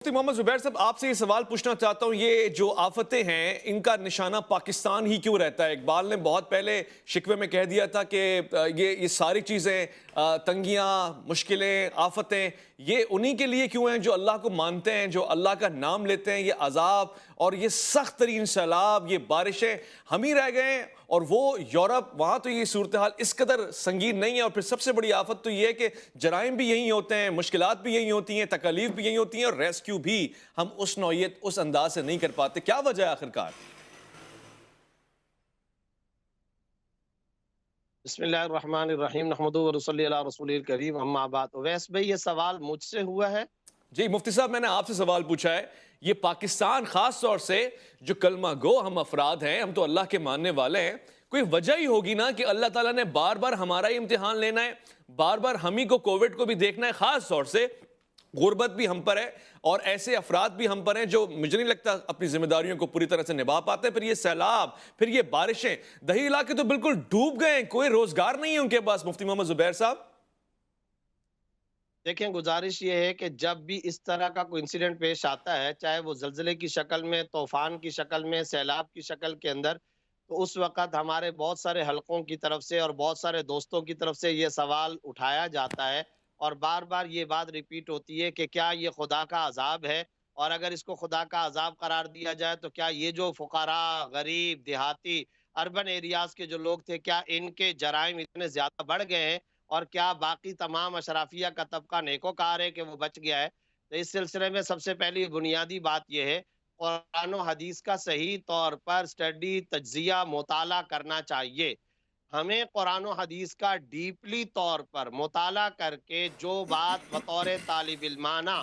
मुफ्ती मोहम्मद ज़ुबैर साहब, आपसे ये सवाल पूछना चाहता हूँ, ये जो आफतें हैं इनका निशाना पाकिस्तान ही क्यों रहता है? इकबाल ने बहुत पहले शिकवे में कह दिया था कि ये सारी चीज़ें, तंगियाँ, मुश्किलें, आफतें, ये उन्हीं के लिए क्यों हैं जो अल्लाह को मानते हैं, जो अल्लाह का नाम लेते हैं। ये अजाब और ये सख्त तरीन सैलाब, ये बारिशें हम ही रह गए हैं और वो यूरोप, वहाँ तो ये सूरत हाल इस कदर संगीन नहीं है। और फिर सबसे बड़ी आफत तो ये है कि जराइम भी यही होते हैं, मुश्किलात भी यही होती हैं, तकालीफ भी यही होती हैं और रेस्क्यू भी हम उस नौयत, उस अंदाज से नहीं कर पाते। क्या वजह है आखिरकार? बिस्मिल्लाहिर्रहमानिर्रहीम नहमदुहु व नसल्ली अला रसूलिल करीम अम्मा बाद। वैस भाई ये सवाल मुझसे हुआ है। जी मुफ्ती साहब, मैंने आपसे सवाल पूछा है। ये पाकिस्तान खास तौर से जो कलमा गो हम अफराद हैं, हम तो अल्लाह के मानने वाले हैं, कोई वजह ही होगी ना कि अल्लाह ताला ने बार बार हमारा ही इम्तिहान लेना है, बार बार हम ही को कोविड को भी देखना है। खास तौर से गुर्बत भी हम पर है और ऐसे अफराद भी हम पर हैं जो मुझे नहीं लगता अपनी जिम्मेदारियों को पूरी तरह से निभा पाते। फिर ये सैलाब, फिर ये बारिशें, दही इलाके तो बिल्कुल डूब गए, कोई रोजगार नहीं है उनके पास। मुफ्ती मोहम्मद ज़ुबैर साहब, देखें, गुजारिश ये है कि जब भी इस तरह का कोई इंसिडेंट पेश आता है, चाहे वो जल्जले की शक्ल में, तूफान की शक्ल में, सैलाब की शक्ल के अंदर, तो उस वक़्त हमारे बहुत सारे हलकों की तरफ से और बहुत सारे दोस्तों की तरफ से ये सवाल उठाया जाता है और बार-बार ये बात रिपीट होती है कि क्या ये खुदा का अज़ाब है? और अगर इसको खुदा का अज़ाब करार दिया जाए तो क्या ये जो फुक़रा, गरीब, देहाती, अर्बन एरियाज़ के जो लोग थे, क्या इनके जराइम इतने ज़्यादा बढ़ गए हैं? और क्या बाकी तमाम अशराफिया का तबका नेकोकार है कि वो बच गया है? तो इस सिलसिले में सबसे पहली बुनियादी बात ये है, कुरान और हदीस का सही तौर पर स्टडी, तज्ज़िया, मुताला करना चाहिए। हमें कुरान और हदीस का डीपली तौर पर मुताला करके जो बात बतौर तालिब इल्माना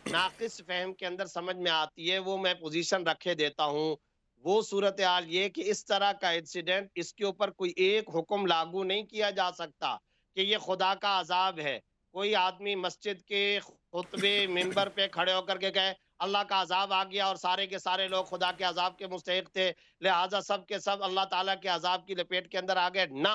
नाक़िस फ़हम के अंदर समझ में आती है, वो मैं पोज़ीशन रखे देता हूँ। वो सूरत हाल ये कि इस तरह का इंसिडेंट, इसके ऊपर कोई एक हुक्म लागू नहीं किया जा सकता कि ये खुदा का अज़ाब है। कोई आदमी मस्जिद के खुतबे मिंबर पे खड़े होकर के कहे अल्लाह का अज़ाब आ गया और सारे के सारे लोग खुदा के अज़ाब के मुस्तहिक़ थे, लिहाज़ा सब के सब अल्लाह ताला के अज़ाब की लपेट के अंदर आ गए, ना।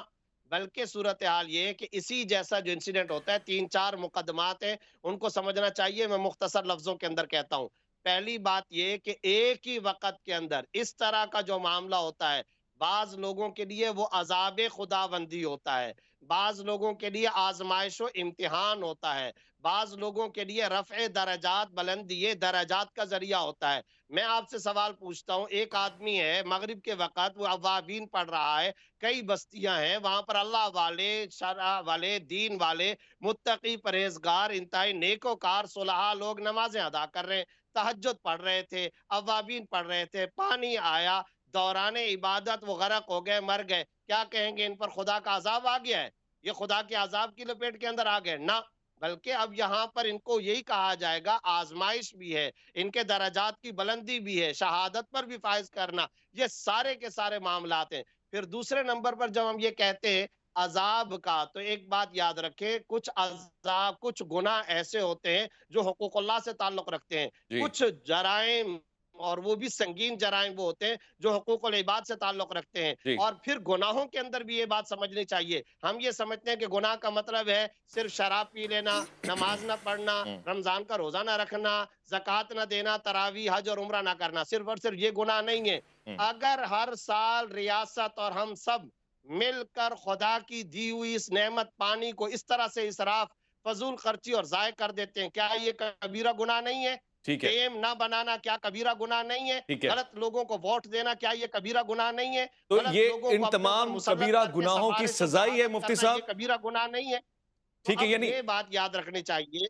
बल्कि सूरत हाल ये है कि इसी जैसा जो इंसिडेंट होता है, 3-4 मुकदमात हैं, उनको समझना चाहिए। मैं मुख्तसर लफ्ज़ों के अंदर कहता हूँ। पहली बात ये कि एक ही वक़्त के अंदर इस तरह का जो मामला होता है, बाज़ लोगों के लिए वो अज़ाब खुदाबंदी होता है, बाज़ लोगों के लिए आज़माइश व इम्तिहान होता है, बाज़ लोगों के लिए रफ़्ए दरजात, बुलंदी दरजात का ज़रिया होता है। मैं आपसे सवाल पूछता हूँ, एक आदमी है मगरिब के वक़्त वो अवाबीन पढ़ रहा है, कई बस्तियाँ हैं, वहाँ पर अल्लाह वाले, शरअ वाले, दीन वाले, मुत्तकी, परहेज़गार, इंतहाई नेकोकार, सुलहा लोग नमाज़ें अदा कर रहे हैं, तहज्जुद पढ़ रहे थे, अवाबीन पढ़ रहे थे, पानी आया, दौरान इबादत वो गरक हो गए, मर गए। क्या कहेंगे, इन पर खुदा का अज़ाब आ गया है? ये खुदा के अज़ाब की लपेट के अंदर आ गए? ना, बल्कि अब यहाँ पर इनको यही कहा जाएगा आज़माइश भी है, इनके दर्जात की बुलंदी भी है, शहादत पर भी फ़ाइज़ करना, ये सारे के सारे मामलात हैं। फिर दूसरे नंबर पर जब हम ये कहते हैं अज़ाब का, तो एक बात याद रखें, कुछ अज़ाब, कुछ गुनाह ऐसे होते हैं जो हुकूकुल्लाह से ताल्लुक़ रखते हैं। जी कुछ जराइम, और वो भी संगीन जराइम वो होते हैं जो हुकूकुल इबाद से ताल्लुक़ रखते हैं। जी। और फिर गुनाहों के अंदर भी ये बात समझनी चाहिए। हम ये समझते हैं कि गुनाह का मतलब है सिर्फ़ शराब पी लेना, नमाज़ ना पढ़ना, हम्म, रमज़ान का रोज़ा ना रखना, ज़कात ना देना, तरावी, हज और उम्रा ना करना। सिर्फ़ और सिर्फ़ ये गुनाह नहीं है। हम्म। अगर हर साल रियासत और हम सब मिलकर खुदा की दी हुई इस नेमत पानी को इस तरह से इसराफ, फ़ज़ूल ख़र्ची और ज़ाय कर देते हैं, क्या ये कबीरा गुनाह नहीं है? ठीक है। डैम ना बनाना क्या कबीरा गुनाह नहीं है? ठीक है। गलत लोगों को वोट देना क्या ये कबीरा गुनाह नहीं है? तो गलत ये लोगों को इन अपने ऊपर तमाम मुसल्लत कबीरा करके गुनाहों की सफारिश और सजाई है शहादत मुफ्ती करना ये साहब। कबीरा गुनाह नहीं है? तो ठीक है, अब यानी ये बात याद रखनी चाहिए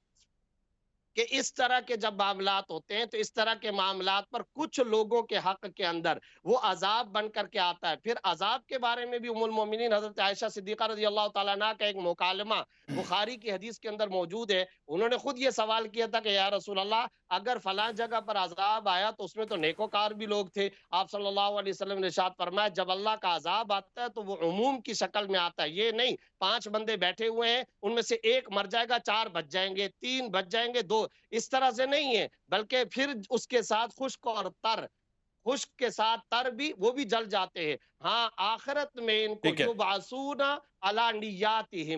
कि इस तरह के जब मामलात होते हैं, तो इस तरह के मामलात पर कुछ लोगों के हक के अंदर वो अजाब बन करके आता है। फिर अजाब के बारे में भी उम्मुल मोमिनीन हज़रत आयशा सिद्दीक़ा रज़ियल्लाहु ताला अन्हा का एक मुकालमा बुखारी की हदीस के अंदर मौजूद है। उन्होंने खुद ये सवाल किया था कि या रसूल अल्लाह, अगर फलां जगह पर अजाब आया तो उसमें तो नेकोकार भी लोग थे। आप सल्लल्लाहु अलैहि वसल्लम ने इरशाद फरमाया, जब अल्लाह का अजाब आता है तो वो उमूम की शक्ल में आता है। ये नहीं 5 बंदे बैठे हुए हैं, उनमें से 1 मर जाएगा, 4 बच जाएंगे, 3 बच जाएंगे, 2, इस तरह से नहीं है, बल्कि फिर उसके साथ खुश्क और तर, खुश्क के साथ तर भी वो भी जल जाते हैं। हाँ, आखिरत में इनको ठीक है। युबासूना अला निय्यातिहिम,